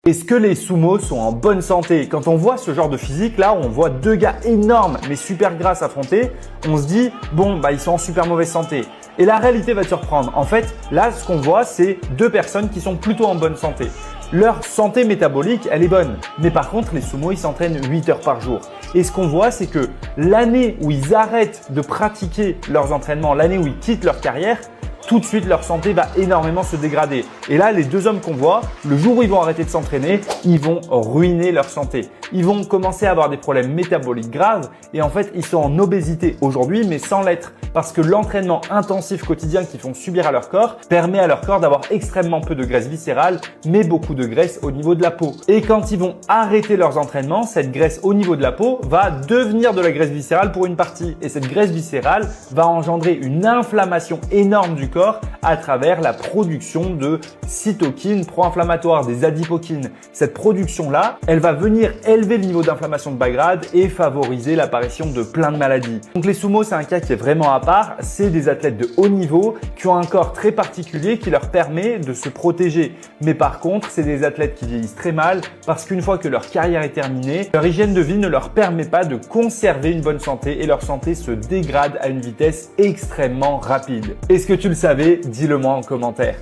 Est-ce que les sumos sont en bonne santé? Quand on voit ce genre de physique, là, on voit deux gars énormes mais super gras s'affronter, on se dit bon, ils sont en super mauvaise santé. Et la réalité va te surprendre. En fait, là, ce qu'on voit, c'est deux personnes qui sont plutôt en bonne santé. Leur santé métabolique, elle est bonne. Mais par contre, les sumos, ils s'entraînent 8 heures par jour. Et ce qu'on voit, c'est que l'année où ils arrêtent de pratiquer leurs entraînements, l'année où ils quittent leur carrière, tout de suite leur santé va énormément se dégrader. Et là, les deux hommes qu'on voit, le jour où ils vont arrêter de s'entraîner, ils vont ruiner leur santé. Ils vont commencer à avoir des problèmes métaboliques graves et en fait, ils sont en obésité aujourd'hui mais sans l'être parce que l'entraînement intensif quotidien qu'ils font subir à leur corps permet à leur corps d'avoir extrêmement peu de graisse viscérale mais beaucoup de graisse au niveau de la peau. Et quand ils vont arrêter leurs entraînements, cette graisse au niveau de la peau va devenir de la graisse viscérale pour une partie et cette graisse viscérale va engendrer une inflammation énorme du corps à travers la production de cytokines pro-inflammatoires, des adipokines. Cette production-là, elle va venir élever le niveau d'inflammation de bas grade et favoriser l'apparition de plein de maladies. Donc les sumos, c'est un cas qui est vraiment à part. C'est des athlètes de haut niveau qui ont un corps très particulier qui leur permet de se protéger. Mais par contre, c'est des athlètes qui vieillissent très mal parce qu'une fois que leur carrière est terminée, leur hygiène de vie ne leur permet pas de conserver une bonne santé et leur santé se dégrade à une vitesse extrêmement rapide. Est-ce que tu le savais? Dis-le moi en commentaire.